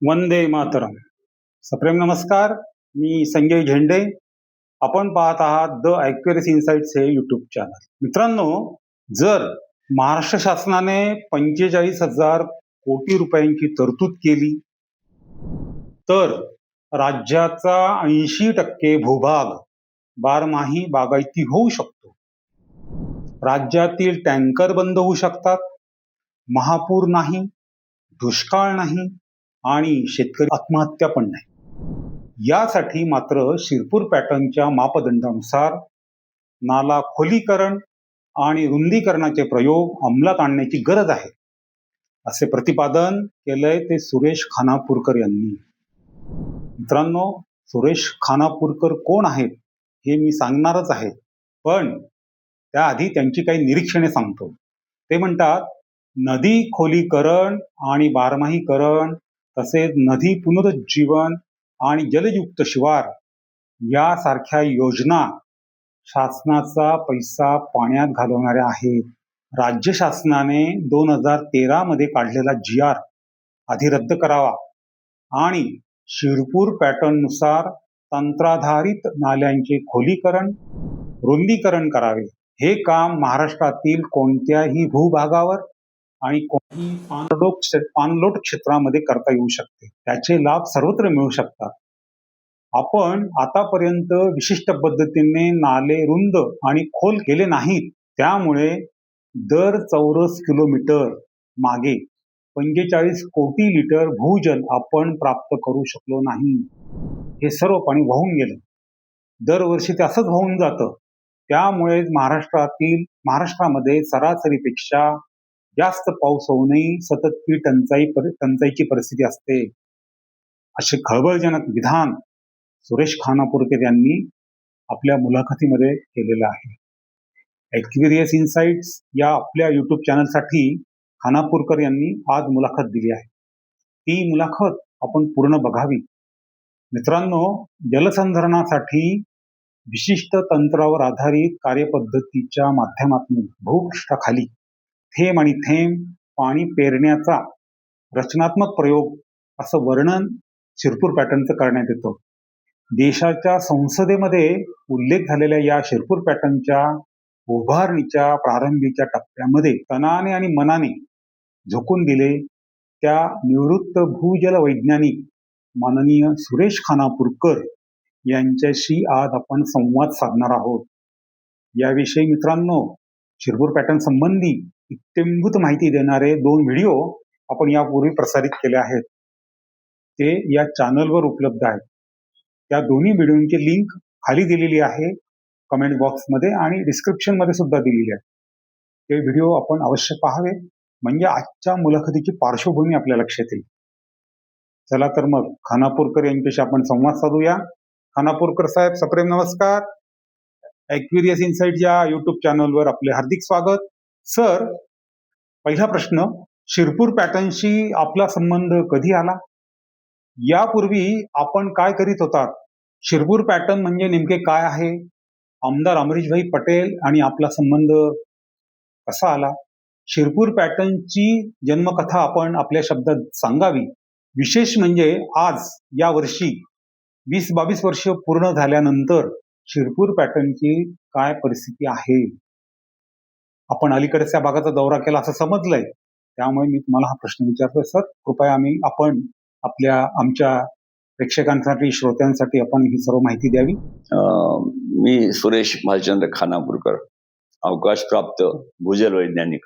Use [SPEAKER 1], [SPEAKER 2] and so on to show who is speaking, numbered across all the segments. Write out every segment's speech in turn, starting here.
[SPEAKER 1] वंदे मातरम. सप्रेम नमस्कार. मी संजय झेंडे. आपण पाहत आहात द ॲक्युरसी इन्साइट्स हे यूट्यूब चॅनल. मित्रांनो, जर महाराष्ट्र शासनाने 45,000 कोटी रुपयांची तरतूद केली तर राज्याचा 80% भूभाग बारमाही बागायती होऊ शकतो. राज्यातील टँकर बंद होऊ शकतात. महापूर नाही, दुष्काळ नाही आणि शेतकरी आत्महत्या पण नाही. यासाठी मात्र शिरपूर पॅटर्नच्या मापदंडानुसार नाला खोलीकरण आणि रुंदीकरणाचे प्रयोग अंमलात आणण्याची गरज आहे, असे प्रतिपादन केलंय ते सुरेश खानापूरकर यांनी. मित्रांनो, सुरेश खानापूरकर कोण आहेत हे मी सांगणारच आहे, पण त्याआधी त्यांची काही निरीक्षणे सांगतो. ते म्हणतात, नदी खोलीकरण आणि बारमाहीकरण तसेच नदी पुनरुज्जीवन आणि जलयुक्त शिवार यासारख्या योजना शासनाचा पैसा पाण्यात घालवणाऱ्या आहेत. राज्य शासनाने 2013 मध्ये काढलेला GR आधी रद्द करावा आणि शिरपूर पॅटर्ननुसार तंत्राधारित नाल्यांचे खोलीकरण, रुंदीकरण करावे. हे काम महाराष्ट्रातील कोणत्याही भूभागावर आणि कोणत्याही पाणलोट क्षेत्रामध्ये करता येऊ शकते. त्याचे लाभ सर्वत्र मिळू शकतात. आपण आतापर्यंत विशिष्ट पद्धतीने नाले रुंद आणि खोल केले नाहीत. त्यामुळे दर चौरस किलोमीटर मागे 45 कोटी लिटर भूजल आपण प्राप्त करू शकलो नाही. हे सर्व पाणी वाहून गेलं. दरवर्षी ते असंच वाहून जातं. त्यामुळे महाराष्ट्रामध्ये सरासरीपेक्षा जास्त पाऊस होऊनही सततची टंचाईची परिस्थिती असते. असे खळबळजनक विधान सुरेश खानापूरकर यांनी आपल्या मुलाखतीमध्ये केलेलं आहे. ॲक्युरियस इन्साइट्स या आपल्या यूट्यूब चॅनलसाठी खानापूरकर यांनी आज मुलाखत दिली आहे. ती मुलाखत आपण पूर्ण बघावी. मित्रांनो, जलसंधारणासाठी विशिष्ट तंत्रावर आधारित कार्यपद्धतीच्या माध्यमातून भूपृष्ठाखाली थेंब आणि थेंब पाणी पेरण्याचा रचनात्मक प्रयोग असं वर्णन शिरपूर पॅटर्नचं करण्यात येतं. देशाच्या संसदेमध्ये उल्लेख झालेल्या या शिरपूर पॅटर्नच्या उभारणीच्या प्रारंभीच्या टप्प्यामध्ये तनाने आणि मनाने झोकून दिले त्या निवृत्त भूजल वैज्ञानिक माननीय सुरेश खानापूरकर यांच्याशी आज आपण संवाद साधणार आहोत. याविषयी मित्रांनो, शिरपूर पॅटर्न संबंधी इत्थंभूत माहिती देणारे 2 व्हिडिओ आपण यापूर्वी प्रसारित केले आहेत. ते या चॅनलवर उपलब्ध आहेत. त्या दोन्ही व्हिडिओची लिंक खाली दिलेली आहे कमेंट बॉक्समध्ये आणि डिस्क्रिप्शनमध्ये सुद्धा दिलेली आहे. ते व्हिडिओ आपण अवश्य पाहावे, म्हणजे आजच्या मुलाखतीची पार्श्वभूमी आपल्या लक्षात येईल. चला तर मग खानापूरकर यांच्याशी आपण संवाद साधूया. खानापूरकर साहेब, सप्रेम नमस्कार. ॲक्युरियस इन्साइट या यूट्यूब चॅनलवर आपले हार्दिक स्वागत. सर, पहिला प्रश्न, शिरपूर पॅटर्नशी आपला संबंध कधी आला? यापूर्वी आपण काय करीत होतात? शिरपूर पॅटर्न म्हणजे नेमके काय आहे? आमदार अमरीशभाई पटेल आणि आपला संबंध कसा आला? शिरपूर पॅटर्नची जन्मकथा आपण आपल्या शब्दात सांगावी. विशेष म्हणजे आज या वर्षी 20-22 वर्ष पूर्ण झाल्यानंतर शिरपूर पॅटर्नची काय परिस्थिती आहे? आपण अलीकडेच त्या भागाचा दौरा केला असं समजलंय, त्यामुळे मी तुम्हाला हा प्रश्न विचारतोय. सर, कृपया आपण आमच्या प्रेक्षकांसाठी, श्रोत्यांसाठी आपण ही सर्व माहिती द्यावी.
[SPEAKER 2] मी सुरेश भालचंद्र खानापूरकर, अवकाशप्राप्त भूजल वैज्ञानिक.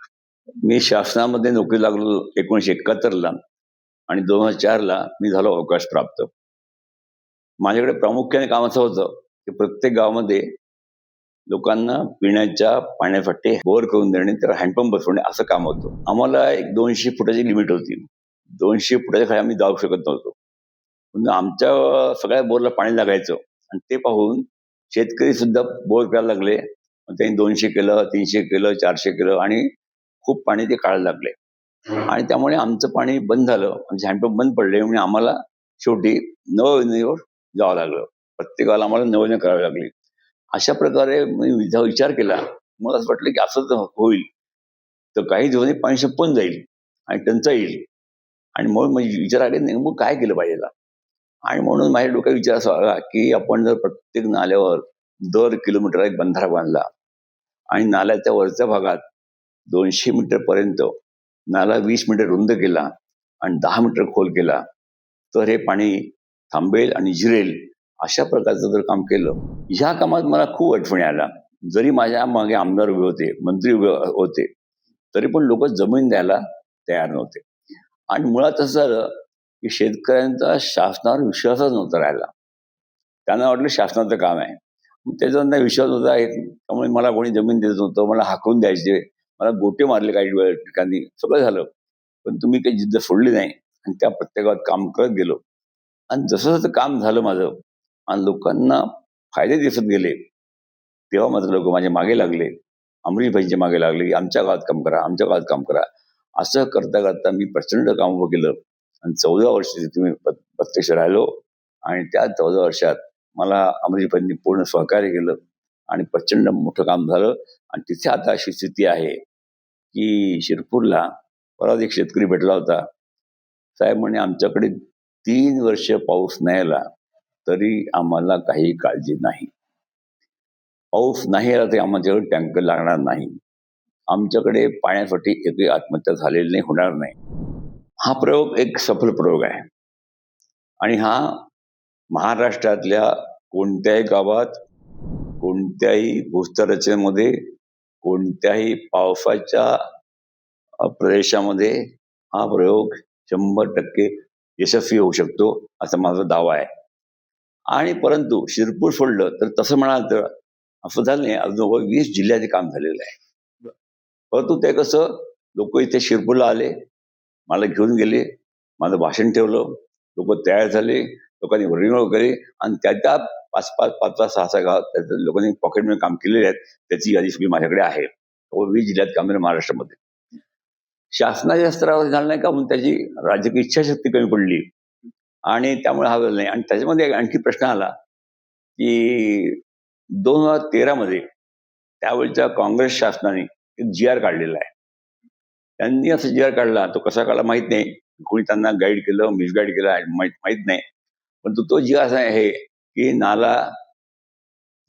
[SPEAKER 2] मी शासनामध्ये नोकरी लागलो 1971ला आणि 2004ला मी झालो अवकाशप्राप्त. माझ्याकडे प्रामुख्याने काम असं होतं की प्रत्येक गावामध्ये लोकांना पिण्याच्या पाण्यासाठी बोर करून देणे, तर हँडपंप बसवणे असं काम होतं. आम्हाला एक 200 फुटाची लिमिट होती. 200 फुटाच्या खाली आम्ही जाऊ शकत नव्हतो. पण आमच्या सगळ्या बोरला पाणी लागायचं आणि ते पाहून शेतकरी सुद्धा बोर करायला लागले. त्यांनी 200 केलं, 300 केलं, 400 केलं आणि खूप पाणी ते काढायला लागले. आणि त्यामुळे आमचं पाणी बंद झालं, आमचे हँडपंप बंद पडले. म्हणजे आम्हाला शेवटी नवयोजनेवर जावं लागलं. प्रत्येकाला आम्हाला नवयोजना करावी लागली. अशा प्रकारे मी विचार केला. मला असं वाटलं की असं होईल तर काही दिवसांनी पाणी संपून जाईल आणि टंचाई येईल. आणि म्हणून म्हणजे विचार आले नेमकं काय केलं पाहिजे याला. आणि म्हणून माझ्या डोक्यात विचार असा आला की आपण जर प्रत्येक नाल्यावर दर किलोमीटर एक बंधारा बांधला आणि नाल्याच्या वरच्या भागात 200 मीटर पर्यंत नाला 20 मीटर रुंद केला आणि 10 मीटर खोल केला, तर हे पाणी थांबेल आणि जिरेल. अशा प्रकारचं जर काम केलं, ह्या कामात मला खूप अडचणी आल्या. जरी माझ्या मागे आमदार उभे होते, मंत्री उभे होते, तरी पण लोक जमीन द्यायला तयार नव्हते. आणि मुळात असं झालं की शेतकऱ्यांचा शासनावर विश्वासच नव्हता राहिला. त्यांना वाटलं शासनाचं काम आहे, त्याचा त्यांना विश्वास होता. त्यामुळे मला कोणी जमीन देत नव्हतं, मला हाकलून द्यायचे, मला गोटे मारले काही वेळ ठिकाणी, सगळं झालं. पण तुम्ही काही जिद्द सोडली नाही आणि त्या प्रत्येकात काम करत गेलो. आणि जसं जसं काम झालं माझं आणि लोकांना फायदे दिसत गेले, तेव्हा मात्र लोक माझ्या मागे लागले, अमरीशभाईंच्या मागे लागले की आमच्या गावात काम करा, आमच्या गावात काम करा. असं करता करता मी प्रचंड काम उभं केलं आणि 14 वर्ष तिथे मी प्रत्यक्ष राहिलो. आणि त्या 14 वर्षात मला अमरीशभाईंनी पूर्ण सहकार्य केलं आणि प्रचंड मोठं काम झालं. आणि तिथे आता अशी स्थिती आहे की शिरपूरला परत एक शेतकरी भेटला होता. साहेब म्हणे आमच्याकडे 3 वर्ष पाऊस नाही आला तरी आम्हाला काही काळजी नाही. पाऊस नाही आला तरी आम्हाला टँकर लागणार नाही. आमच्याकडे पाण्यासाठी एकही आत्महत्या झालेली नाही, होणार नाही. हा प्रयोग एक सफल प्रयोग आहे. आणि हा महाराष्ट्रातल्या कोणत्याही गावात, कोणत्याही भूस्थररचनेमध्ये, कोणत्याही पावसाच्या प्रदेशामध्ये हा प्रयोग 100% यशस्वी होऊ शकतो असा माझा दावा आहे. आणि परंतु शिरपूर सोडलं तर तसं म्हणाल तर असं झालं नाही, अजून 20 जिल्ह्याचे काम झालेलं आहे. परंतु ते कसं, लोक इथे शिरपूरला आले, मला घेऊन गेले, माझं भाषण ठेवलं, लोक तयार झाले, लोकांनी वर्णन केले आणि त्या 5-6 गावात लोकांनी पॉकेटमध्ये काम केलेले आहेत. त्याची यादी सगळी माझ्याकडे आहे. 20 जिल्ह्यात काम महाराष्ट्रामध्ये. शासनाच्या स्तरावर झालं नाही का, म्हणून त्याची राजकीय इच्छाशक्ती कमी पडली आणि त्यामुळे हा झालं नाही. आणि त्याच्यामध्ये आणखी प्रश्न आला की 2013 मध्ये त्यावेळच्या काँग्रेस शासनाने एक GR काढलेला आहे. त्यांनी असं GR काढला, तो कसा काढला माहित नाही, कोणी त्यांना गाईड केलं, मिसगाईड केलं माहित नाही. पण तो GR असा आहे की नाला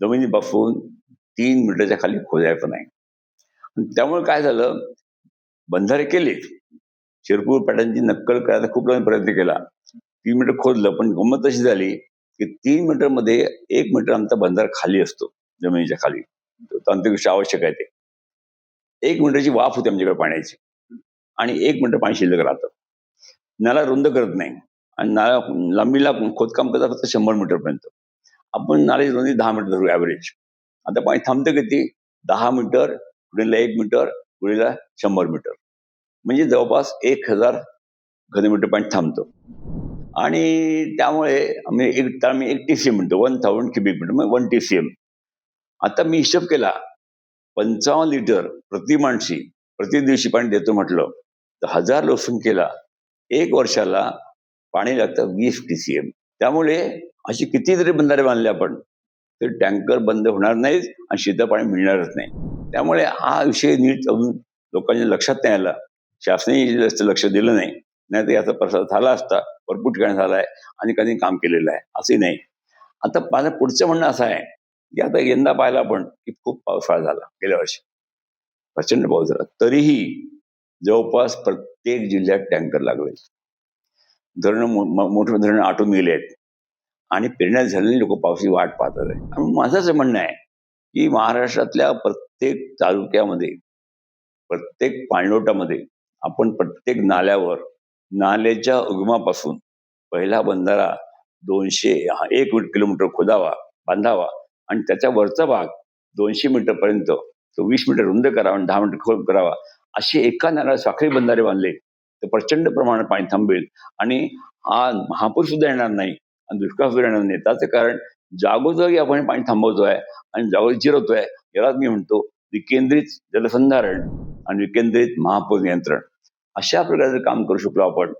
[SPEAKER 2] जमिनीपासून 3 मीटरच्या खाली खोदायचा नाही. त्यामुळे काय झालं, बंधारे केले, शिरपूर पॅटर्नची नक्कल करायचा खूप प्रयत्न केला, 3 मीटर खोदलं. पण गंमत अशी झाली की 3 मीटर मध्ये 1 मीटर आमचा बंधारा खाली असतो, जमिनीच्या खाली. तांत्रिक आवश्यक आहे ते. 1 मीटरची वाफ होती आमच्याकडे पाण्याची आणि 1 मीटर पाणी शिल्लक राहतं. नाला रुंद करत नाही आणि नाला लांबीला खोदकाम करता फक्त 100 मीटर पर्यंत. आपण नाल्याची रुंदी 10 मीटर धरू ऍव्हरेज. आता पाणी थांबतं किती? 10 मीटर गुणिले 1 मीटर गुणिले 100 मीटर, म्हणजे जवळपास 1000 घनमीटर पाणी थांबतं. आणि त्यामुळे आम्ही 1 TCM म्हणतो, 1000 क्युबिक मीटर, म्हणजे 1 TCM. आता मी हिशोब केला, 55 लिटर प्रति माणशी प्रति दिवशी पाणी देतो म्हटलं तर 1000 लोकसंख्येला 1 वर्षाला पाणी लागतं 20 TCM. त्यामुळे अशी किती जरी बंधारे बांधले आपण तर टँकर बंद होणार नाहीत आणि शीतळ पाणी मिळणारच नाही. त्यामुळे हा विषय नीट अजून लोकांच्या लक्षात नाही आला, शासनाने जास्त लक्ष दिलं नाही. नाही तर याचा प्रसार झाला असता, भरपूर ठिकाणी झाला आहे आणि कधी काम केलेलं आहे, असंही नाही. आता माझं पुढचं म्हणणं असं आहे की आता यंदा पाहिलं आपण की खूप पावसाळा झाला, गेल्या वर्षी प्रचंड पाऊस झाला, तरीही जवळपास प्रत्येक जिल्ह्यात टँकर लागले. धरणं मोठे धरणं आटून गेले आहेत आणि पेरण्यात झालेली लोक पावसाची वाट पाहतात आहे. आणि माझं असं म्हणणं आहे की महाराष्ट्रातल्या प्रत्येक तालुक्यामध्ये, प्रत्येक पाणलोटामध्ये आपण प्रत्येक नाल्यावर नाल्याच्या उगमापासून पहिला बंधारा 1 किलोमीटर खोदावा, बांधावा आणि त्याच्या वरचा भाग 200 मीटर पर्यंत तो 20 मीटर रुंद करावा आणि 10 मीटर खोल करावा. असे एका नाल्याला साखळी बंधारे बांधले तर प्रचंड प्रमाणात पाणी थांबेल आणि हा महापूर सुद्धा येणार नाही आणि दुष्काळ सुद्धा येणार नाही. त्याचं कारण जागोजागी आपण पाणी थांबवतोय आणि जागोजागी जिरवतोय. यालाच मी म्हणतो विकेंद्रित जलसंधारण आणि विकेंद्रित महापूर नियंत्रण. अशा प्रकारचं काम करू शकलो आपण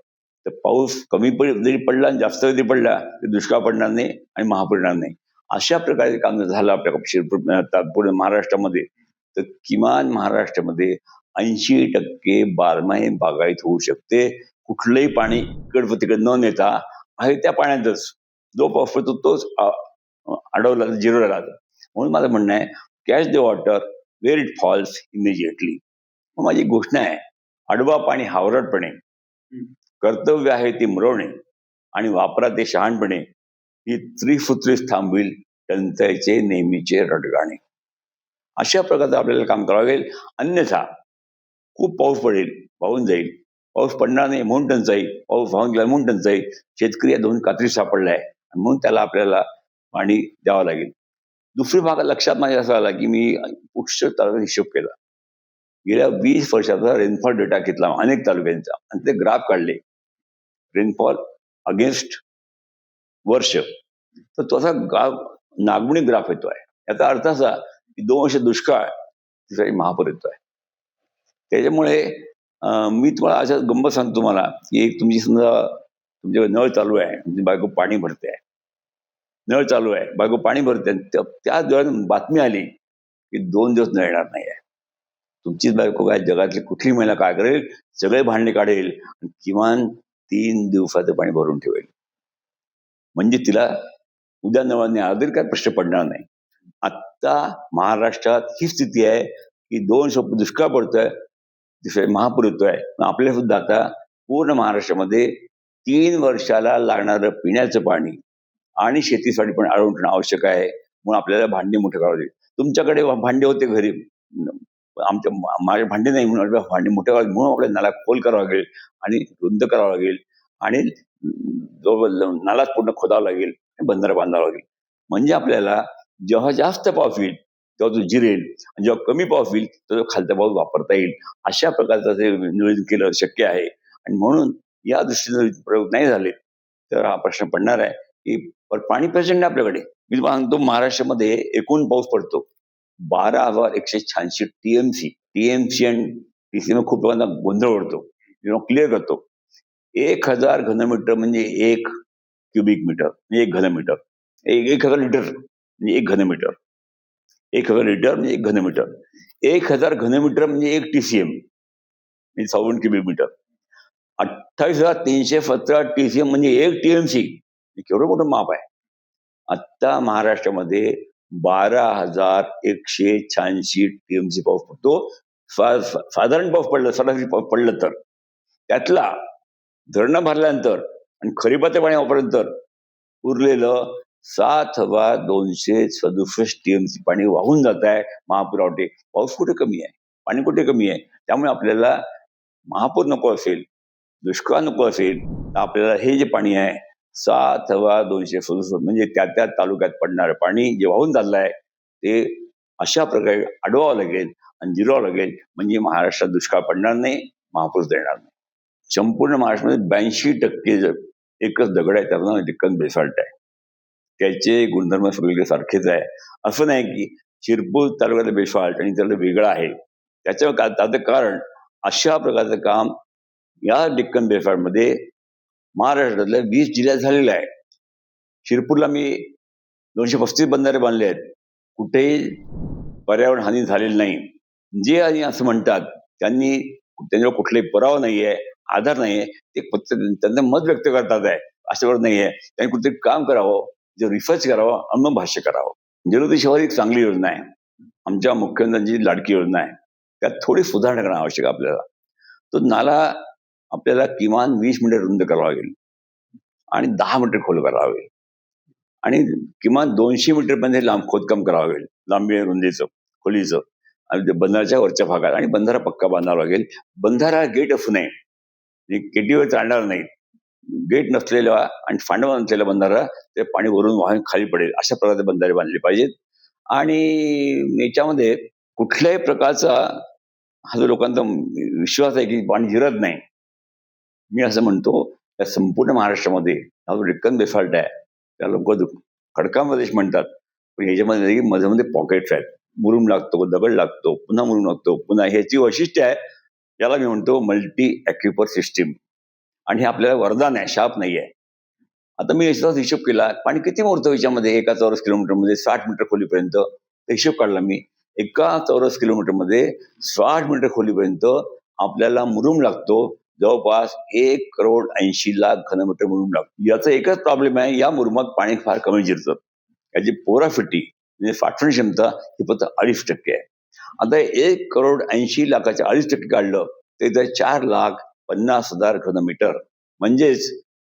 [SPEAKER 2] तर पाऊस कमी जरी पडला आणि जास्त जरी पडला तर दुष्काळ पडणार नाही आणि महापूर येणार नाही. अशा प्रकारचे काम जर झालं आपल्या शिरपूर महाराष्ट्रामध्ये तर किमान महाराष्ट्रामध्ये 80% बारमाही बागायत होऊ शकते. कुठलंही पाणी इकडं तिकडे न नेता आहे त्या पाण्यातच जो पाऊस पडतो तोच अडवला जिरवला जातो. म्हणून माझं म्हणणं आहे, catch the water where it falls immediately. मग माझी घोषणा आहे, अडवा पाणी हावरटपणे, कर्तव्य आहे ती मुरवणे आणि वापरा ते शहाणपणे, ही त्रिसूत्रीच थांबविल टंचाईचे नेहमीचे रडगाणे. अशा प्रकारचं आपल्याला काम करावं लागेल. अन्यथा खूप पाऊस पडेल, वाहून जाईल. पाऊस पडणार नाही म्हणून टंचाई, पाऊस वाहून गेला म्हणून टंचाई. शेतकरी या दोन कात्री सापडलाय म्हणून त्याला आपल्याला पाणी द्यावं लागेल. दुसरी भाग लक्षात माझ्या असा आला की मी पुष्कळ तालुक्यात हिशोब केला. गेल्या 20 वर्षाचा रेनफॉल डेटा घेतला अनेक तालुक्यांचा आणि ते ग्राफ काढले, रेनफॉल अगेन्स्ट वर्ष. तर तो असा नागमोडी ग्राफ येतोय. याचा अर्थ असा की 2 वर्ष दुष्काळ, तिसरी महापूर येतोय. त्याच्यामुळे मी तुम्हाला अशा गंमत सांगतो तुम्हाला की एक तुमची समजा तुमच्या नळ चालू आहे, तुमची बायको पाणी भरते आहे, नळ चालू आहे, बायको पाणी भरते, त्याच वेळेला बातमी आली की 2 दिवस नळ येणार नाही आहे. तुमचीच बायको काय जगातली कुठली महिला काय करेल, सगळे भांडे काढेल आणि किमान 3 दिवसाचं पाणी भरून ठेवेल. म्हणजे तिला उद्या नळाने आला तरी काय प्रश्न पडणार नाही. आत्ता महाराष्ट्रात ही स्थिती आहे की 2 वर्ष दुष्काळ पडतोय, तिसरे महापूर येतोय. आपल्या सुद्धा आता पूर्ण महाराष्ट्रामध्ये 3 वर्षाला लागणारं पिण्याचं पाणी आणि शेतीसाठी पण अडवून ठेवणं आवश्यक आहे. म्हणून आपल्याला भांडे मोठे करावे लागेल. तुमच्याकडे भांडे होते घरी, माझे भांडे नाही म्हणून भांडे मोठे करावे म्हणून आपल्याला नाला खोल करावा लागेल आणि रुंद करावा लागेल आणि नालाच पूर्ण खोदावा लागेल, बंधारा बांधावा लागेल. म्हणजे आपल्याला जेव्हा जास्त पाऊस होईल तेव्हा तो जिरेल आणि जेव्हा कमी पाऊस होईल तेव्हा खालचा पाऊस वापरता येईल. अशा प्रकारचं ते नियोजन केलं शक्य आहे. आणि म्हणून या दृष्टीने प्रयोग नाही झाले तर हा प्रश्न पडणार आहे की पाणी प्रचंड आपल्याकडे. मी तुम्हाला सांगतो, महाराष्ट्रामध्ये एकूण पाऊस पडतो 12,186 TMC. TMC आणि TCM खूप लोकांना गोंधळ उडतो, क्लिअर करतो. 1,000 घनमीटर म्हणजे 1 क्युबिक मीटर म्हणजे 1 घनमीटर. 1,000 लिटर म्हणजे 1 घनमीटर. 1,000 लिटर म्हणजे 1 घनमीटर. 1,000 घनमीटर म्हणजे 1 TCM म्हणजे 54 क्युबिक मीटर. 28,317 TCM म्हणजे 1 TMC. केवढं मोठं माप आहे. आत्ता महाराष्ट्रामध्ये 12,186 TMC पाऊस पडतो. साधारण पाऊस पडलं, सरासरी पाऊस पडलं तर त्यातला धरणं भरल्यानंतर आणि खरीपाचं पाणी वापरल्यानंतर उरलेलं 7,267 TMC पाणी वाहून जात आहे महापुरावठे. पाऊस कुठे कमी आहे, पाणी कुठे कमी आहे. त्यामुळे आपल्याला महापूर नको असेल, दुष्काळ नको असेल तर आपल्याला हे जे पाणी आहे 7,267 म्हणजे त्या तालुक्यात पडणारं पाणी जे वाहून चाललं आहे ते अशा प्रकारे अडवावं लागेल आणि जिरवावं लागेल. म्हणजे महाराष्ट्रात दुष्काळ पडणार नाही, महापूर देणार नाही. संपूर्ण महाराष्ट्रामध्ये 82% एकच दगड आहे, त्याचं नाव डेक्कन बेसाल्ट आहे. त्याचे गुणधर्म सगळे सारखेच आहे. असं नाही की शिरपूर तालुक्यातलं बेसाल्ट आणि त्याला वेगळं आहे. त्याचं कारण अशा प्रकारचं काम या डेक्कन बेसाल्टमध्ये महाराष्ट्रातल्या 20 जिल्ह्यात झालेलं आहे. शिरपूरला मी 235 बंधारे बांधले आहेत, कुठेही पर्यावरण हानी झालेली नाही. जे आणि असं म्हणतात त्यांच्यावर कुठलाही पुरावा नाहीये, आधार नाहीये, ते फक्त त्यांचं मत व्यक्त करतात आहे, असं नाहीये. त्यांनी कुठेतरी काम करावं, जे रिसर्च करावं आणि मग भाष्य करावं. जलवृत्ती शहर एक चांगली योजना आहे, आमच्या मुख्यमंत्र्यांची लाडकी योजना आहे. त्यात थोडी सुधारणा करणं आवश्यक आहे आपल्याला. तो नाला आपल्याला किमान 20 मीटर रुंद करावा लागेल आणि 10 मीटर खोल करावा लागेल आणि किमान 200 मीटर पर्यंत लांब खोदकाम करावं लागेल, लांबी रुंदीचं खोलीचं. आणि बंधाराच्या वरच्या भागात आणि बंधारा पक्का बांधावा लागेल. बंधारा गेट असू नये, केटीवर चालणार नाही. गेट नसलेला आणि फांडवा नसलेला बंधारा ते पाणी वरून वाहून खाली पडेल अशा प्रकारचे बंधारे बांधले पाहिजेत. आणि याच्यामध्ये कुठल्याही प्रकारचा हा जो लोकांचा विश्वास आहे की पाणी जिरत नाही, मी असं म्हणतो त्या संपूर्ण महाराष्ट्रामध्ये हा जो डेक्कन बेसाल्ट आहे त्या लोक खडकाप्रदेश म्हणतात, पण ह्याच्यामध्ये मध्ये पॉकेट्स आहेत. मुरुम लागतो, दगड लागतो, पुन्हा मुरुम लागतो, पुन्हा. ह्याची वैशिष्ट्य आहे, याला मी म्हणतो मल्टी ॲक्युपर सिस्टीम. आणि हे आपल्याला वरदान आहे, शाप नाही आहे. आता मी याचा हिशोब केला, पाणी किती मोरतं याच्यामध्ये 1 चौरस किलोमीटरमध्ये 60 मीटर खोलीपर्यंत. हिशोब काढला मी, 1 चौरस किलोमीटरमध्ये 60 मीटर खोलीपर्यंत आपल्याला मुरुम लागतो जवळपास 1,80,00,000 घनमीटर मुरुम लागतो. याचा एकच प्रॉब्लेम आहे, या मुरुमात पाणी फार कमी जिरतं. याची पोराफिटी म्हणजे साठवण क्षमता ही फक्त 2.5% आहे. आता 1,80,00,000 2.5% काढलं तर 4,50,000 घनमीटर म्हणजेच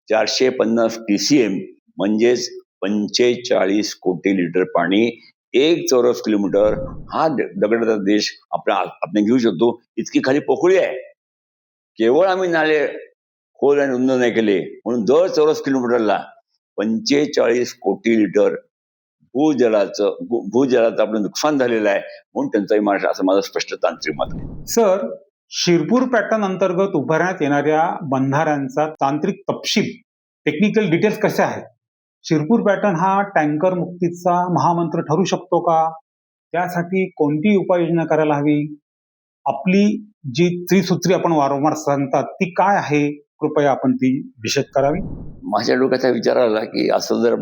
[SPEAKER 2] 450 TCM म्हणजेच 45 कोटी लिटर पाणी 1 चौरस किलोमीटर हा दगडाचा देश आपण घेऊ शकतो. इतकी खाली पोकळी आहे. केवळ आम्ही नाले खोल आणि रुंद नाही केले म्हणून दर चौरस किलोमीटरला 45 कोटी लिटर भूजलाचं आपलं नुकसान झालेलं आहे म्हणून त्यांचाही महाराष्ट्र असं माझं स्पष्ट तांत्रिक मत आहे.
[SPEAKER 1] सर, शिरपूर पॅटर्न अंतर्गत उभारण्यात येणाऱ्या बंधाऱ्यांचा तांत्रिक तपशील, टेक्निकल डिटेल्स कसे आहेत? शिरपूर पॅटर्न हा टँकर मुक्तीचा महामंत्र ठरू शकतो का? त्यासाठी कोणती उपाययोजना करायला हवी? आपली जी त्रिसूत्री आपण वारंवार सांगतात ती काय आहे? कृपया आपण ती विशद करावी.
[SPEAKER 2] माझ्या डोक्याचा विचार आला की असं जर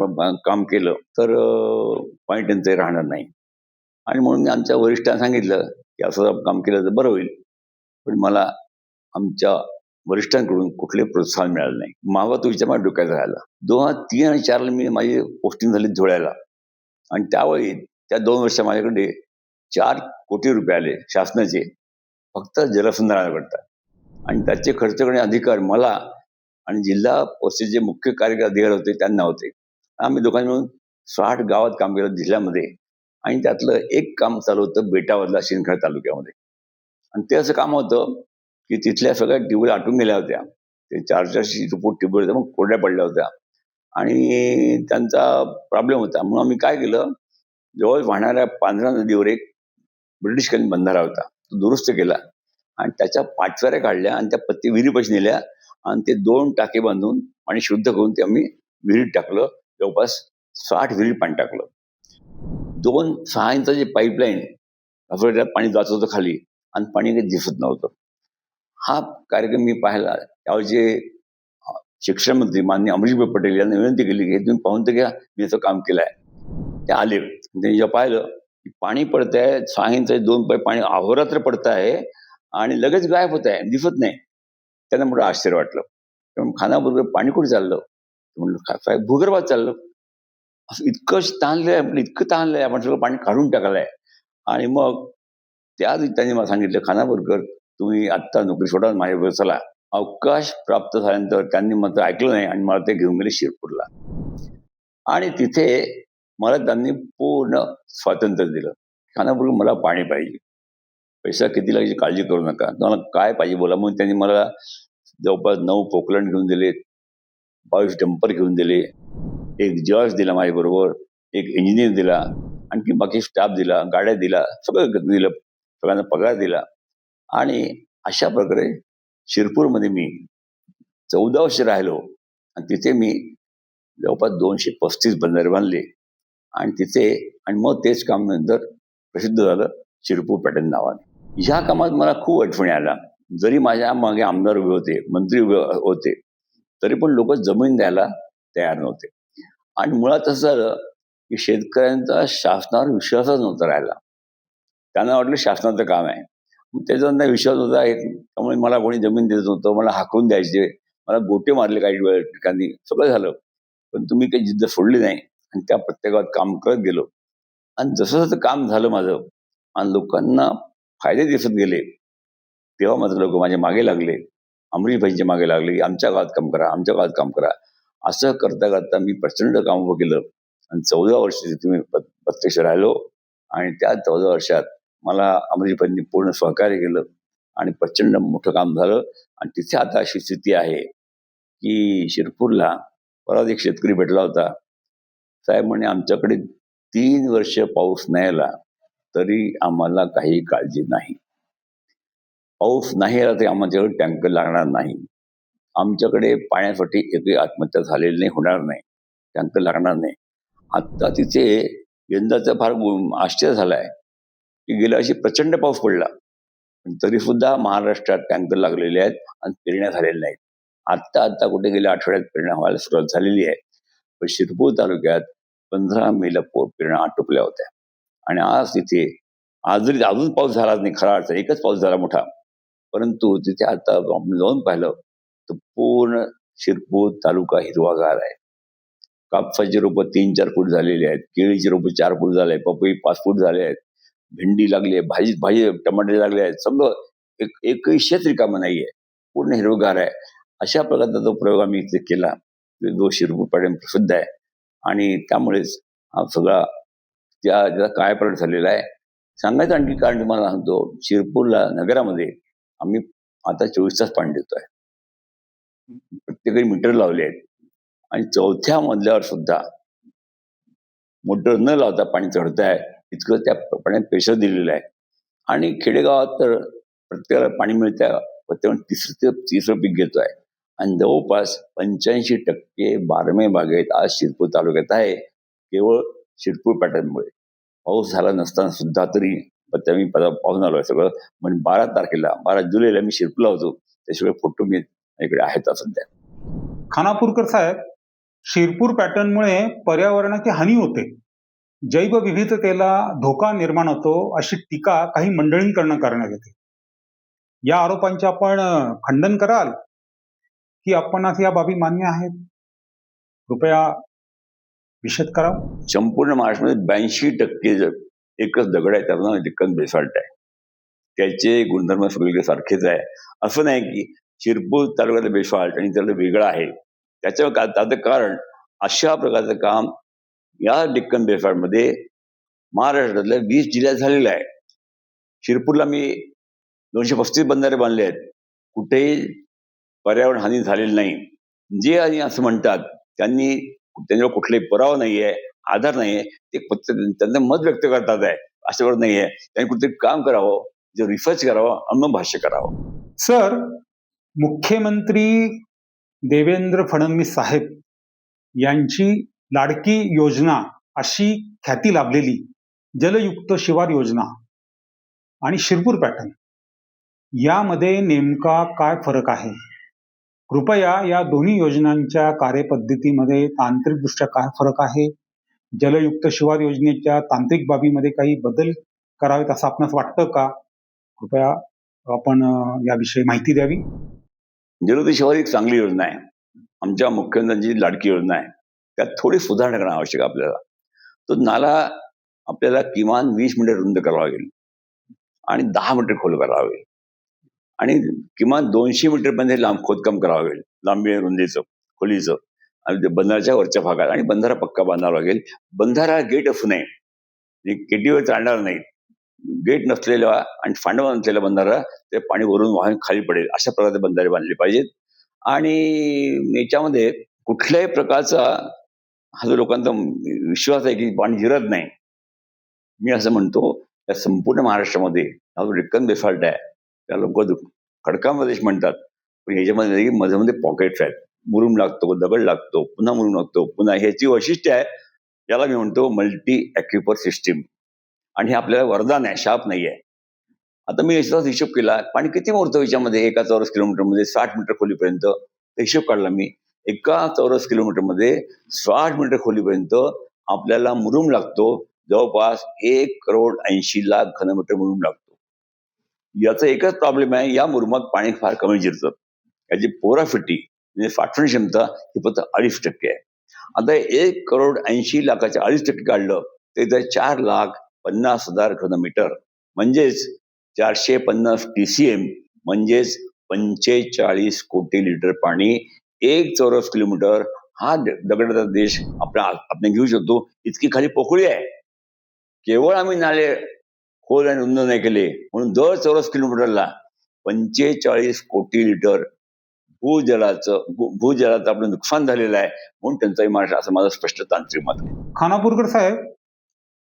[SPEAKER 2] काम केलं तर पाणी टंचाई राहणार नाही आणि म्हणून मी आमच्या वरिष्ठांना सांगितलं की असं जर काम केलं तर बरं होईल. पण मला आमच्या वरिष्ठांकडून कुठले प्रोत्साहन मिळालं नाही. मावा तो विचार माझ्या डोक्यात राहिला. 2003 आणि 2004 मी माझी पोस्टिंग झाली धुळ्याला आणि त्यावेळी त्या 2 वर्ष माझ्याकडे 4 कोटी रुपये आले शासनाचे फक्त जलसंधारणाकरता आणि त्याचे खर्च करण्याचे अधिकार मला आणि जिल्हा परिषदेचे मुख्य कार्यकारी अधिकारी होते त्यांना होते. आम्ही दोघांनी मिळून 60 गावात काम केलं जिल्ह्यामध्ये आणि त्यातलं एक काम चालू होतं बेटावरला शिंदखेडा तालुक्यामध्ये आणि ते असं काम होतं की तिथल्या सगळ्या ट्यूबवेल आटून गेल्या होत्या. ते 400 फूट ट्यूबवेल होत्या, मग कोरड्या पडल्या होत्या आणि त्यांचा प्रॉब्लेम होता. म्हणून आम्ही काय केलं, जवळ वाहणाऱ्या पांझरा नदीवर एक ब्रिटिशकालीन बंधारा होता, तो दुरुस्त केला आणि त्याच्या पाटवाऱ्या काढल्या आणि त्या पत्ती विहिरीपाशी नेल्या आणि ते 2 टाके बांधून पाणी शुद्ध करून ते आम्ही विहिरीत टाकलं. जवळपास 60 विहिरीत पाणी टाकलं. 2-6 इंचाची पाईपलाईन त्यात पाणी जात होतं खाली आणि पाणी काही दिसत नव्हतं. हा कार्यक्रम मी पाहिला. त्यावेळचे शिक्षण मंत्री माननीय अमरीशभाई पटेल यांना विनंती केली की तुम्ही पाहून तर घ्या, मी याचं काम केलं आहे. ते आले, त्यांनी जेव्हा पाहिलं की पाणी पडत आहे, 6 इंचाचे 2 पाईप पाणी अहोरात्र पडत आहे आणि लगेच गायब होत आहे, दिसत नाही. त्यांना मोठं आश्चर्य वाटलं. तेव्हा खानाबरोबर पाणी कुठे चाललं? म्हणलं भूगर्भात चाललं. असं इतकं ताणलंय आपण सगळं पाणी काढून टाकलंय. आणि मग त्यांनी मला सांगितलं, खानापूरकर तुम्ही आत्ता नोकरी सोडा, माझ्याबरोबर चला. अवकाश प्राप्त झाल्यानंतर त्यांनी मात्र ऐकलं नाही आणि मला ते घेऊन गेले शिरपूरला आणि तिथे मला त्यांनी पूर्ण स्वातंत्र्य दिलं. खानापूरकर मला पाणी पाहिजे, पैसा किती लागेल काळजी करू नका, तुम्हाला काय पाहिजे बोला. म्हणून त्यांनी मला जवळपास 9 पोकलंड घेऊन दिले, 22 डंपर घेऊन दिले, एक जॉर्ज दिला माझ्याबरोबर, एक इंजिनियर दिला, आणखी बाकी स्टाफ दिला, गाड्या दिला, सगळं दिलं, सगळ्यांना पगार दिला. आणि अशा प्रकारे शिरपूरमध्ये मी 14 वर्ष राहिलो आणि तिथे मी जवळपास 235 बंधारे बांधले आणि तिथे आणि मग तेच काम नंतर प्रसिद्ध झालं शिरपूर पॅटर्न नावाने. ह्या कामात मला खूप आठवणी आल्या. जरी माझ्या मागे आमदार उभे होते, मंत्री उभे होते, तरी पण लोक जमीन द्यायला तयार नव्हते. आणि मुळात असं झालं की शेतकऱ्यांचा शासनावर विश्वासच नव्हता राहिला. त्यांना वाटलं शासनाचं काम आहे, त्याच्यानंतर विश्वास होता. त्यामुळे मला कोणी जमीन देत नव्हतं, मला हाकलून द्यायचे, मला गोटे मारले काही वेळ ठिकाणी, सगळं झालं. पण तुम्ही काही जिद्द सोडली नाही आणि त्या प्रत्येकात काम करत गेलो आणि जसं जसं काम झालं माझं आणि लोकांना फायदे दिसत गेले, तेव्हा मात्र लोक माझ्या मागे लागले, अमरीशभाईंच्या मागे लागले, आमच्या गावात काम करा, आमच्या गावात काम करा. असं करता करता मी प्रचंड काम उभं केलं आणि 14 वर्ष तिथे मी प्रत्यक्ष राहिलो आणि त्या 14 वर्षात मला अमरीशभाईंनी पूर्ण सहकार्य केलं आणि प्रचंड मोठं काम झालं. आणि तिथे आता अशी स्थिती आहे की शिरपूरला परत एक शेतकरी भेटला होता. साहेब म्हणे, आमच्याकडे 3 वर्ष पाऊस नाही आला तरी आम्हाला काही काळजी नाही. पाऊस नाही आला तरी आमच्याकडे टँकर लागणार नाही. आमच्याकडे पाण्यासाठी एकही आत्महत्या झालेली नाही, होणार नाही, टँकर लागणार नाही. आत्ता तिथे यंदाचा फार आश्चर्य झालं आहे की गेल्या वर्षी प्रचंड पाऊस पडला पण तरी सुद्धा महाराष्ट्रात टँकर लागलेले आहेत आणि पेरण्या झालेल्या नाहीत. आत्ता कुठे गेल्या आठवड्यात पेरण्या व्हायला सुरुवात झालेली आहे. पण शिरपूर तालुक्यात 15 मेला पेरण्या आटोपल्या होत्या आणि आज तिथे अजून पाऊस झाला नाही. खरा अर्थ एकच पाऊस झाला मोठा परंतु तिथे आता आपण जाऊन पाहिलं तर पूर्ण शिरपूर तालुका हिरवागार आहे. कापसाची रोपं 3-4 फूट झालेली आहेत, केळीची रोपं 4 फूट झाले आहेत, पपई 5 फूट झाले आहेत, भेंडी लागली आहे, भाजी टमाटे लागले आहेत, सगळं एकही शेत रिकामं नाहीये, पूर्ण हिरवगार आहे. अशा प्रकारचा जो प्रयोग आम्ही इथे केला जो शिरपूर पॅटर्न प्रसिद्ध आहे आणि त्यामुळेच हा सगळा त्याचा कायापालट झालेला आहे. सांगायचं आणखी कारण तुम्हाला सांगतो, शिरपूरला नगरामध्ये आम्ही आता 24 तास पाणी देतोय. प्रत्येकाने मीटर लावले आहेत आणि 4थ्या मजल्यावर सुद्धा मोटर न लावता पाणी चढत आहे, इतकं त्या पाण्यात प्रेशर दिलेलं आहे. आणि खेडेगावात तर प्रत्येकाला पाणी मिळत आहे, प्रत्येक तिसरं पीक घेतोय आणि जवळपास 85% बारमे बागेत आज शिरपूर तालुक्यात आहे, केवळ शिरपूर पॅटर्नमुळे. पाऊस झाला नसताना सुद्धा तरी मी पाहून आलोय सगळं. म्हणजे 12 जुलैला मी शिरपूरला होतो, त्याशिवाय फोटो मी इकडे आहेत सध्या.
[SPEAKER 1] खानापूरकर साहेब, शिरपूर पॅटर्नमुळे पर्यावरणाची हानी होते, जैवविविधतेला धोका निर्माण होतो, अशी टीका काही मंडळींकडून करण्यात येते. या आरोपांचे आपण खंडन कराल की आपणास या बाबी मान्य आहेत? कृपया विशद करा.
[SPEAKER 2] संपूर्ण महाराष्ट्रामध्ये 82% एकच दगड आहे, त्याचं नाव डेक्कन बेसाल्ट आहे. त्याचे गुणधर्म सगळीकडे सारखेच आहे. असं नाही की शिरपूर तालुक्यातलं बेसाल्ट आणि त्याला वेगळं आहे. त्याचं कारण अशा प्रकारचं काम या डेक्कन बेसाल्टमध्ये महाराष्ट्रातल्या 20 जिल्ह्यात झालेलं आहे. शिरपूरला मी 235 बंधारे बांधले आहेत, कुठेही पर्यावरण हानी झालेली नाही. जे आणि असं म्हणतात त्यांच्यावर कुठलाही पुरावा नाहीये, आधार नाहीये, ते फक्त त्यांचं मत व्यक्त करतात आहे, अशावर नाहीये. त्यांनी कुठेतरी काम करावं, जे रिसर्च करावं, अन्न भाष्य करावं.
[SPEAKER 1] सर, मुख्यमंत्री देवेंद्र फडणवीस साहेब यांची लाडकी योजना अशी ख्याती लाभलेली जलयुक्त शिवार योजना आणि शिरपूर पॅटर्न यामध्ये नेमका काय फरक आहे? कृपया या दोन्ही योजनांच्या कार्यपद्धतीमध्ये तांत्रिकदृष्ट्या काय फरक आहे? जलयुक्त शिवार योजनेच्या तांत्रिक बाबीमध्ये काही बदल करावेत असं आपणास वाटतं का? कृपया आपण याविषयी माहिती द्यावी.
[SPEAKER 2] जलयुक्त शिवार एक चांगली योजना आहे, आमच्या मुख्यमंत्र्यांची लाडकी योजना आहे. त्यात थोडी सुधारणा करणं आवश्यक आहे आपल्याला. तो नाला आपल्याला किमान 20 मीटर रुंद करावा लागेल आणि 10 मीटर खोल करावा लागेल आणि किमान 200 मीटर पर्यंत लांब खोदकाम करावं लागेल, लांबी रुंदीचं खोलीचं. आणि ते बंधाऱ्याच्या वरच्या भागात आणि बंधारा पक्का बांधावा लागेल. बंधारा गेट असू नये, केटीवर चालणार नाही. गेट नसलेला आणि फांडवा नसलेला बंधारा ते पाणी वरून वाहून खाली पडेल अशा प्रकारचे बंधारे बांधले पाहिजेत. आणि याच्यामध्ये कुठल्याही प्रकारचा हा जो लोकांचा विश्वास आहे की पाणी जिरत नाही, मी असं म्हणतो त्या संपूर्ण महाराष्ट्रामध्ये हा जो डेक्कन बेसाल्ट आहे त्या लोक खडकाप्रदेश म्हणतात, पण ह्याच्यामध्ये मध्ये पॉकेट्स आहेत. मुरुम लागतो, दगड लागतो, पुन्हा मुरुम लागतो, पुन्हा. ह्याची वैशिष्ट्य आहे, याला मी म्हणतो मल्टी ॲक्युपर सिस्टीम. आणि हे आपल्याला वरदान आहे, शाप नाही आहे. आता मी याचा हिशोब केला, पाणी किती मोरतं याच्यामध्ये. 1 चौरस किलोमीटरमध्ये 60 मीटर खोलीपर्यंत हिशोब काढला मी. 1 चौरस किलोमीटरमध्ये 60 मीटर खोलीपर्यंत आपल्याला मुरुम लागतो. जवळपास 1,80,00,000 घनमीटर मुरुम लागतो. याचा एकच प्रॉब्लेम आहे, या मुरुमात पाणी फार कमी जिरतं. याची पोराफिटी म्हणजे साठवण क्षमता ही फक्त 2.5% आहे. आता 1,80,00,000 2.5% काढलं तर 4,50,000 घनमीटर म्हणजेच 450 TCM म्हणजेच 45 कोटी लिटर पाणी 1 चौरस किलोमीटर हा दगडाचा देश आपण घेऊ शकतो. इतकी खाली पोकळी आहे. केवळ आम्ही नाले खोल आणि रुंद नाही केले म्हणून दर चौरस किलोमीटरला 45 कोटी लिटर भूजलाचं आपलं नुकसान झालेलं आहे, म्हणून त्यांचाही महाराष्ट्र असं माझं स्पष्ट तांत्रिक मत आहे.
[SPEAKER 1] खानापूरकर साहेब,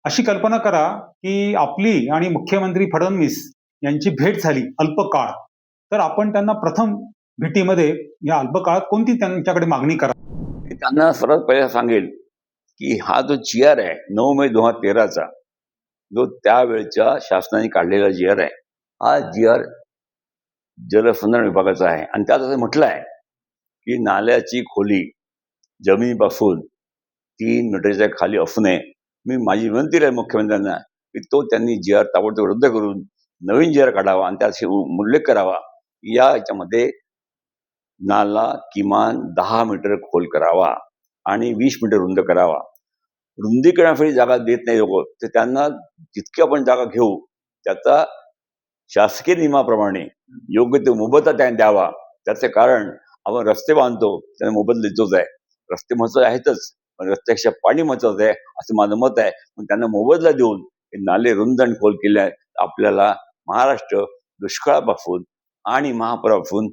[SPEAKER 1] अशी कल्पना करा की आपली आणि मुख्यमंत्री फडणवीस यांची भेट झाली अल्पकाळ, तर आपण त्यांना प्रथम भेटीमध्ये या अल्पकाळात कोणती त्यांच्याकडे मागणी करा?
[SPEAKER 2] त्यांना सर्वात पहिला सांगेल की हा जो GR आहे 9 मे 2013चा, जो त्यावेळच्या शासनाने काढलेला GR आहे, हा GR जलसंधारण विभागाचा आहे. आणि त्यात असं म्हटलं आहे की नाल्याची खोली जमिनीपासून 3 मीटरच्या खाली असू नये. माझी विनंती आहे मुख्यमंत्र्यांना की त्यांनी GR ताबडतोब रद्द करून नवीन जी आर काढावा आणि त्यात उल्लेख करावा. याच्यामध्ये नाला किमान 10 मीटर खोल करावा आणि 20 मीटर रुंद करावा. रुंदीकरणासाठी जागा देत नाही लोक, तर त्यांना जितकी आपण जागा घेऊ त्याचा शासकीय नियमाप्रमाणे योग्य ते मोबदला त्यांना द्यावा. त्याचे कारण आपण रस्ते बांधतो त्यांना मोबदला देतोच आहे. रस्ते महत्वाचे आहेतच, पण रस्त्यापेक्षा पाणी महत्वाचं आहे असं माझं मत आहे. पण त्यांना मोबदला देऊन हे नाले रुंद आणि खोल केले आहेत, आपल्याला महाराष्ट्र दुष्काळापासून आणि महापुरापासून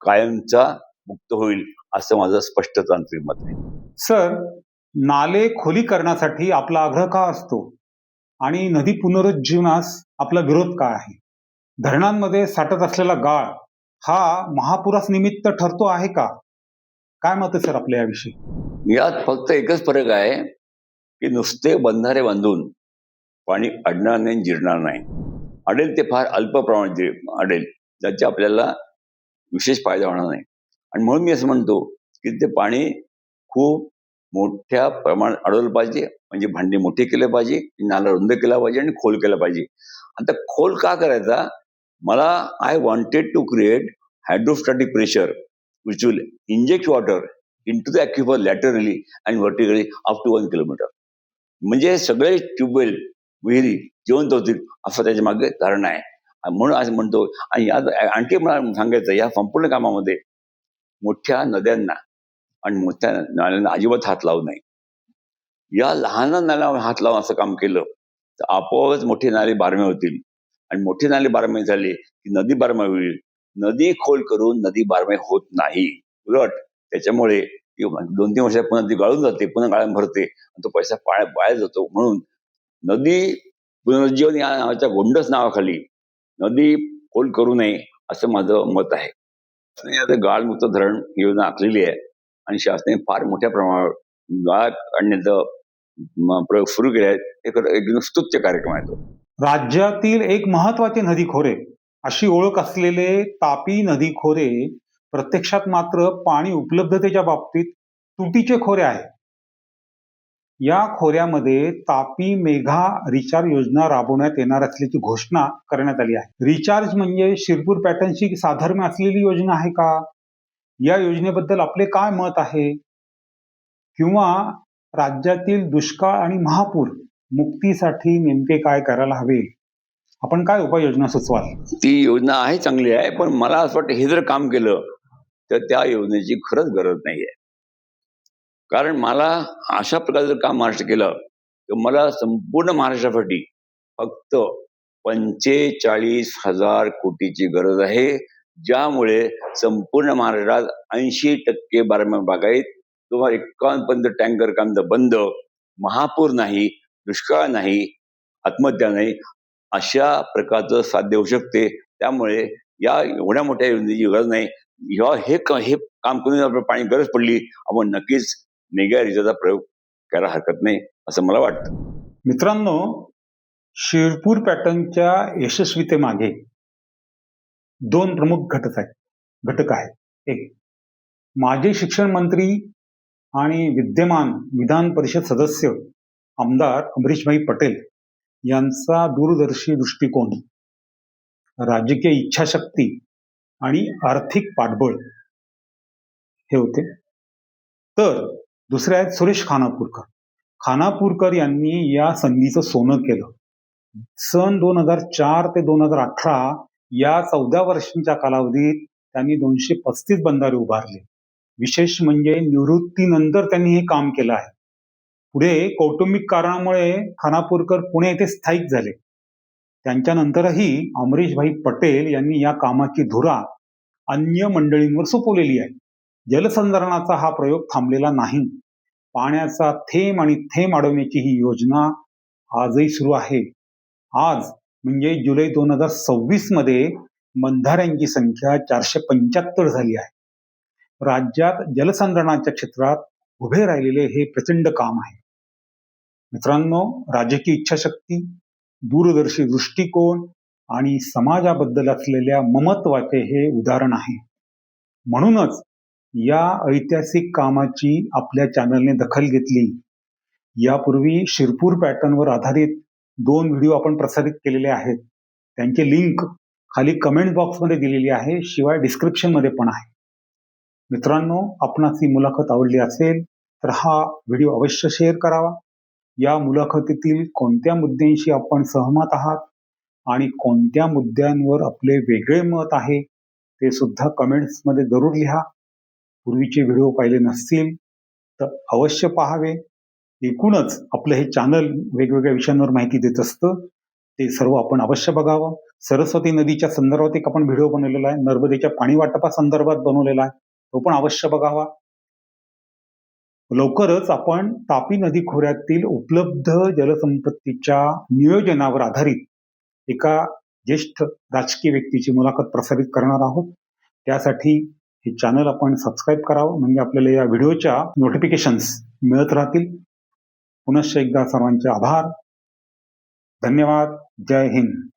[SPEAKER 2] कायमचा मुक्त होईल असं माझं स्पष्ट तांत्रिक मत आहे.
[SPEAKER 1] सर, नाले खोलीकरणासाठी आपला आग्रह का असतो आणि नदी पुनरुज्जीवनास आपला विरोध का आहे? धरणांमध्ये साठत असलेला गाळ हा महापुरास निमित्त ठरतो आहे का? काय मत आहे सर आपल्या याविषयी?
[SPEAKER 2] यात फक्त एकच फरक आहे की नुसते बंधारे बांधून पाणी अडणार नाही, जिरणार नाही. अडेल ते फार अल्प प्रमाणात अडेल, ज्याचा आपल्याला विशेष फायदा होणार नाही. आणि म्हणून मी असं म्हणतो की ते पाणी खूप मोठ्या प्रमाणात अडवलं पाहिजे, म्हणजे भांडे मोठे केले पाहिजे, नाला रुंद केला पाहिजे आणि खोल केला पाहिजे. आता खोल का करायचा? मला I wanted to create hydrostatic pressure which will inject water into the aquifer laterally and vertically up to 1 kilometer. म्हणजे सगळे ट्यूबवेल विहिरी जिवंत होतील असं त्याच्या मागे कारण आहे. म्हणून असं म्हणतो. आणि यात आणखी मला सांगायचं, या संपूर्ण कामामध्ये मोठ्या नद्यांना आणि मोठ्या नाल्यांना अजिबात हात लावू नये. या लहान नाल्यावर हात लावून असं काम केलं तर आपोआपच मोठे नाले बारमे होतील आणि मोठे नाले बारमे झाले की नदी बारमे होईल. नदी खोल करून नदी बारमे होत नाही, उलट त्याच्यामुळे 2-3 वर्षात पुन्हा ती गाळून जाते, पुन्हा गाळ्यात भरते आणि तो पैसा वाया जातो. म्हणून नदी पुनरुज्जीवन या नावाच्या गोंडस नावाखाली नदी खोल करू नये असं माझं मत आहे. आता गाळमुक्त धरण योजना आखलेली आहे आणि शासनाने फार मोठ्या प्रमाणावर गाळ काढण्याचा प्रयोग सुरू केले आहेत. एक स्तुत्य कार्यक्रम आहे तो.
[SPEAKER 1] राज्यातील एक महत्वाचे नदी खोरे अशी ओळख असलेले तापी नदी खोरे प्रत्यक्षात मात्र पाणी उपलब्धतेच्या बाबतीत तुटीचे खोरे आहे. या खोऱ्यामध्ये तापी मेघा रिचार्ज योजना राबवण्यात येणार असल्याची घोषणा करण्यात आली आहे. रिचार्ज म्हणजे शिरपूर पॅटर्नशी साधर्म्य असलेली योजना आहे का? या योजनेबद्दल आपले काय मत आहे? किंवा राज्यातील दुष्काळ आणि महापूर मुक्तीसाठी नेमके काय करायला हवे? आपण काय उपाययोजना सुचवाल?
[SPEAKER 2] ती योजना आहे, चांगली आहे, पण मला असं वाटतं हे जर काम केलं तर त्या योजनेची खरंच गरज नाहीये. कारण मला अशा प्रकारे जर काम महाराष्ट्र केलं तर मला संपूर्ण महाराष्ट्रासाठी फक्त 45,000 कोटीची गरज आहे, ज्यामुळे संपूर्ण महाराष्ट्रात 80% बारमाही बागायत, तुम्हाला 51% टँकर काम बंद, महापूर नाही, दुष्काळ नाही, आत्महत्या नाही, अशा प्रकारचं साध्य होऊ शकते. त्यामुळे या एवढ्या मोठ्या योजनेची गरज नाही. हे काम करून आपल्याला पाणी गरज पडली, आपण नक्कीच मेगा रिचार्जचा प्रयोग करायला हरकत नाही असं मला वाटतं.
[SPEAKER 1] मित्रांनो, शिरपूर पॅटर्नच्या यशस्वीतेमागे 2 प्रमुख घटक आहेत. एक, माजी शिक्षण मंत्री आणि विद्यमान विधान परिषद सदस्य आमदार अमरीशभाई पटेल यांचा दूरदर्शी दृष्टिकोन, राजकीय इच्छाशक्ती आणि आर्थिक पाठबळ हे होते. तर दुसरे आहेत सुरेश खानापूरकर. खानापूरकर यांनी या संधीचं सोनं केलं. सन 2004 ते 2018 या 14 वर्षांच्या कालावधीत त्यांनी 235 बंधारे उभारले. विशेष म्हणजे निवृत्तीनंतर त्यांनी हे काम केलं आहे. पुढे कौटुंबिक कारणामुळे खानापूरकर पुणे येथे स्थायिक झाले. त्यांच्यानंतरही अमरीशभाई पटेल यांनी या कामाची धुरा अन्य मंडळींवर सोपवलेली आहे. जलसंधारणाचा हा प्रयोग थांबलेला नाही. पाण्याचा थेंब आणि थेंब अडवण्याची ही योजना आजही सुरू आहे. आज म्हणजे जुलै 2026 मध्ये बंधाऱ्यांची संख्या 475 झाली आहे. राज्यात जलसंधारणाच्या क्षेत्रात उभे राहिलेले हे प्रचंड काम आहे. मित्रांनो, राजकीय इच्छाशक्ती, दूरदर्शी दृष्टिकोन आणि समाजाबद्दल असलेल्या ममत्वाचे हे उदाहरण आहे. म्हणूनच या ऐतिहासिक कामाची आपल्या चॅनलने दखल घेतली. यापूर्वी शिरपूर पॅटर्नवर आधारित 2 व्हिडिओ आपण प्रसारित केलेले आहेत. त्यांची लिंक खाली कमेंट बॉक्समध्ये दिलेली आहे, शिवाय डिस्क्रिप्शनमध्ये पण आहे. मित्रांनो, आपणास ही मुलाखत आवडली असेल तर हा व्हिडिओ अवश्य शेअर करावा. या मुलाखतीतील कोणत्या मुद्द्यांशी आपण सहमत आहात आणि कोणत्या मुद्द्यांवर आपले वेगळे मत आहे ते सुद्धा कमेंट्समध्ये जरूर लिहा. पूर्वीचे व्हिडिओ पाहिले नसतील तर अवश्य पाहावे. एकूणच आपलं हे चॅनल वेगवेगळ्या विषयांवर माहिती देत असतं, ते सर्व आपण अवश्य बघावं. सरस्वती नदीच्या संदर्भात एक आपण व्हिडिओ बनवलेला आहे, नर्मदेच्या पाणी वाटपासंदर्भात बनवलेला आहे, तो पण अवश्य बघावा. लवकरच आपण तापी नदी खोऱ्यातील उपलब्ध जलसंपत्तीच्या नियोजनावर आधारित एका ज्येष्ठ राजकीय व्यक्तीची मुलाखत प्रसारित करणार आहोत. त्यासाठी हे चॅनल आपण सबस्क्राईब करावं, म्हणजे आपल्याला या व्हिडिओच्या नोटिफिकेशन्स मिळत राहतील. पुनश्च एकदा सर्वांचे आभार. धन्यवाद. जय हिंद.